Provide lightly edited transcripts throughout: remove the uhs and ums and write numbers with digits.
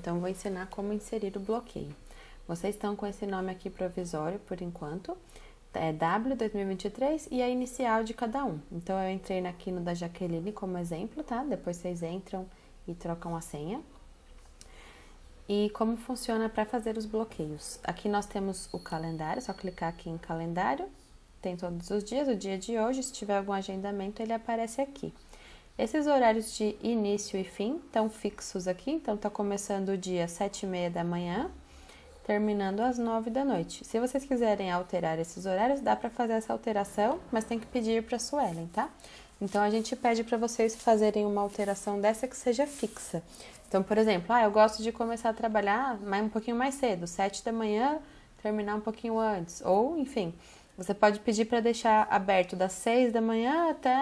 então vou ensinar como inserir o bloqueio. Vocês estão com esse nome aqui provisório por enquanto, é W 2023 e a inicial de cada um. Então eu entrei aqui no da Jaqueline como exemplo, tá? Depois vocês entram e trocam a senha. E como funciona para fazer os bloqueios? Aqui nós temos o calendário, só clicar aqui em calendário, tem todos os dias, o dia de hoje, se tiver algum agendamento ele aparece aqui. Esses horários de início e fim estão fixos aqui, então está começando o dia às 7h30 da manhã, terminando às 9 da noite. Se vocês quiserem alterar esses horários, dá para fazer essa alteração, mas tem que pedir para a Suelen, tá? Então a gente pede para vocês fazerem uma alteração dessa que seja fixa. Então, por exemplo, eu gosto de começar a trabalhar um pouquinho mais cedo, 7 da manhã, terminar um pouquinho antes. Ou, enfim, você pode pedir para deixar aberto das 6 da manhã até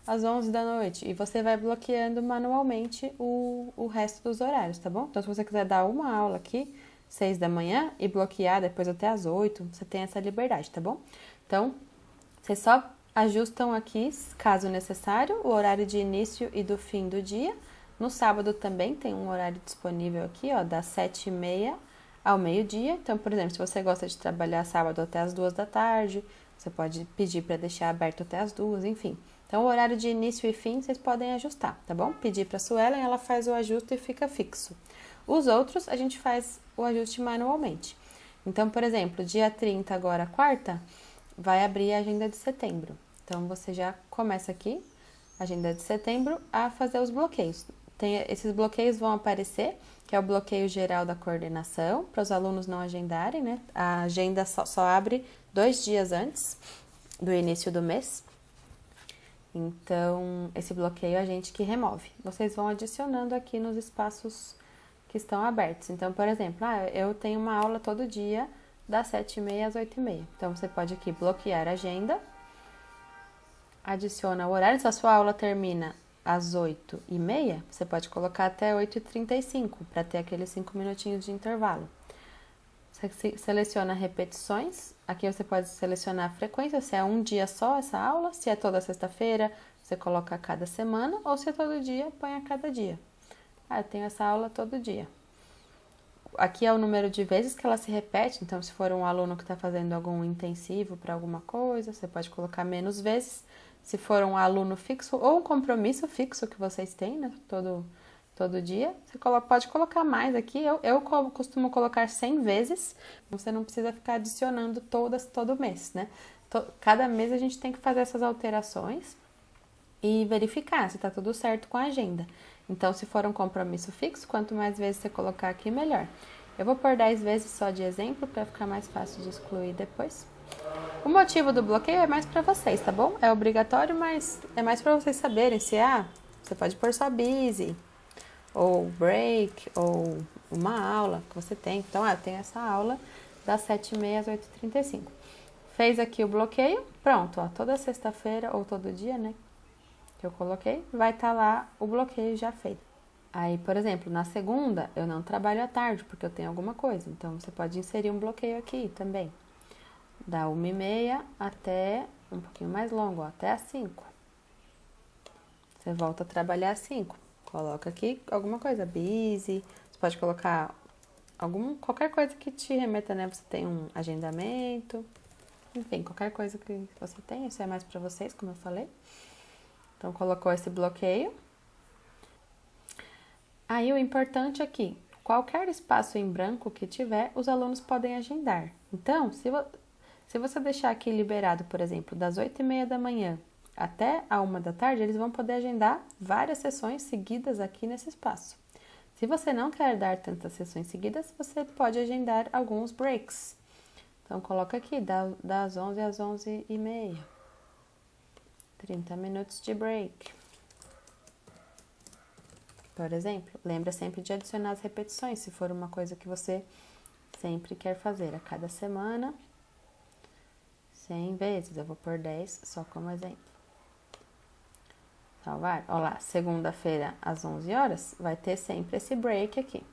às 11 da noite. E você vai bloqueando manualmente o resto dos horários, tá bom? Então, se você quiser dar uma aula aqui, 6 da manhã, e bloquear depois até às 8, você tem essa liberdade, tá bom? Então, vocês só ajustam aqui, caso necessário, o horário de início e do fim do dia. No sábado também tem um horário disponível aqui, ó, das 7h30 ao meio-dia. Então, por exemplo, se você gosta de trabalhar sábado até as 2 da tarde, você pode pedir para deixar aberto até as 2, enfim. Então, o horário de início e fim vocês podem ajustar, tá bom? Pedir para a Suelen, ela faz o ajuste e fica fixo. Os outros, a gente faz o ajuste manualmente. Então, por exemplo, dia 30, agora quarta, vai abrir a agenda de setembro. Então, você já começa aqui, agenda de setembro, a fazer os bloqueios. Esses bloqueios vão aparecer, que é o bloqueio geral da coordenação, para os alunos não agendarem, né? A agenda só abre 2 dias antes do início do mês. Então, esse bloqueio a gente que remove. Vocês vão adicionando aqui nos espaços que estão abertos. Então, por exemplo, eu tenho uma aula todo dia das 7h30 às 8h30. Então, você pode aqui bloquear a agenda, adiciona o horário. Se a sua aula termina às 8h30, você pode colocar até 8h35, para ter aqueles 5 minutinhos de intervalo. Você seleciona repetições, aqui você pode selecionar a frequência, se é um dia só essa aula, se é toda sexta-feira, você coloca a cada semana, ou se é todo dia, põe a cada dia. Eu tenho essa aula todo dia. Aqui é o número de vezes que ela se repete, então se for um aluno que está fazendo algum intensivo para alguma coisa, você pode colocar menos vezes. Se for um aluno fixo ou um compromisso fixo que vocês têm, né, todo dia, você pode colocar mais aqui. Eu costumo colocar 100 vezes, você não precisa ficar adicionando todo mês, né? Cada mês a gente tem que fazer essas alterações e verificar se está tudo certo com a agenda. Então, se for um compromisso fixo, quanto mais vezes você colocar aqui, melhor. Eu vou pôr 10 vezes só de exemplo, para ficar mais fácil de excluir depois. O motivo do bloqueio é mais para vocês, tá bom? É obrigatório, mas é mais para vocês saberem se você pode pôr só busy, ou break, ou uma aula que você tem. Então, eu tenho essa aula das 7h30 às 8h35. Fez aqui o bloqueio, pronto, ó, toda sexta-feira ou todo dia, né, que eu coloquei, vai estar lá o bloqueio já feito. Aí, por exemplo, na segunda, eu não trabalho à tarde, porque eu tenho alguma coisa. Então, você pode inserir um bloqueio aqui também. Da 1h30 até um pouquinho mais longo, ó, até às 5. Você volta a trabalhar às 5. Coloca aqui alguma coisa, busy. Você pode colocar qualquer coisa que te remeta, né? Você tem um agendamento, enfim, qualquer coisa que você tenha. Isso é mais para vocês, como eu falei. Então, colocou esse bloqueio. Aí, o importante aqui, qualquer espaço em branco que tiver, os alunos podem agendar. Então, se você deixar aqui liberado, por exemplo, das 8h30 da manhã até a 1 da tarde, eles vão poder agendar várias sessões seguidas aqui nesse espaço. Se você não quer dar tantas sessões seguidas, você pode agendar alguns breaks. Então, coloca aqui, das 11 às 11h30. 30 minutos de break. Por exemplo, lembra sempre de adicionar as repetições, se for uma coisa que você sempre quer fazer a cada semana. 100 vezes, eu vou pôr 10 só como exemplo. Salvar, ó lá, segunda-feira às 11 horas, vai ter sempre esse break aqui,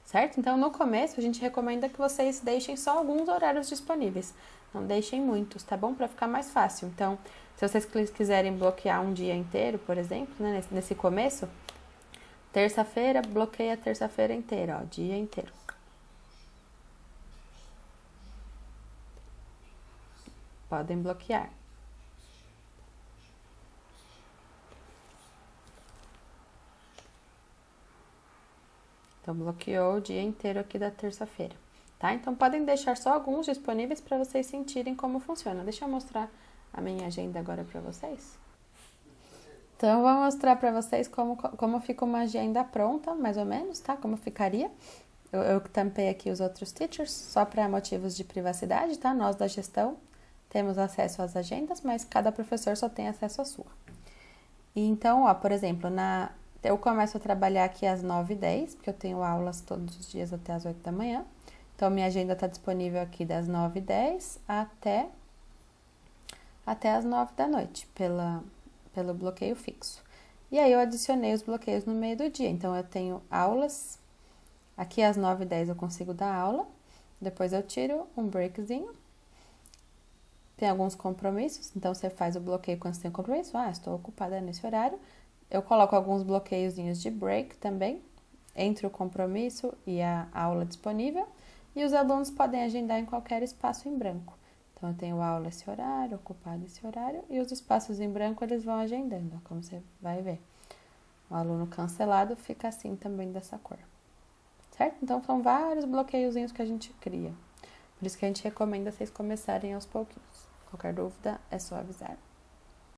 certo? Então, no começo, a gente recomenda que vocês deixem só alguns horários disponíveis, não deixem muitos, tá bom? Para ficar mais fácil. Então, se vocês quiserem bloquear um dia inteiro, por exemplo, né, nesse começo, Terça-feira, bloqueia a terça-feira inteira, ó, dia inteiro. Podem bloquear. Então, bloqueou o dia inteiro aqui da terça-feira, tá? Então, podem deixar só alguns disponíveis para vocês sentirem como funciona. Deixa eu mostrar a minha agenda agora para vocês. Então, eu vou mostrar para vocês como fica uma agenda pronta, mais ou menos, tá? Como ficaria. Eu tampei aqui os outros teachers, só para motivos de privacidade, tá? Nós da gestão temos acesso às agendas, mas cada professor só tem acesso à sua. Então, ó, por exemplo, eu começo a trabalhar aqui às 9h10, porque eu tenho aulas todos os dias até às 8 da manhã. Então, minha agenda está disponível aqui das 9h10 até às 9 da noite, pelo bloqueio fixo. E aí, eu adicionei os bloqueios no meio do dia. Então, eu tenho aulas, aqui às 9h10 eu consigo dar aula, depois eu tiro um breakzinho. Tem alguns compromissos, então você faz o bloqueio quando você tem compromisso. Ah, estou ocupada nesse horário. Eu coloco alguns bloqueiozinhos de break também, entre o compromisso e a aula disponível. E os alunos podem agendar em qualquer espaço em branco. Então, eu tenho aula esse horário, ocupado esse horário, e os espaços em branco eles vão agendando, como você vai ver. O aluno cancelado fica assim também, dessa cor. Certo? Então, são vários bloqueiozinhos que a gente cria. Por isso que a gente recomenda vocês começarem aos pouquinhos. Qualquer dúvida é só avisar.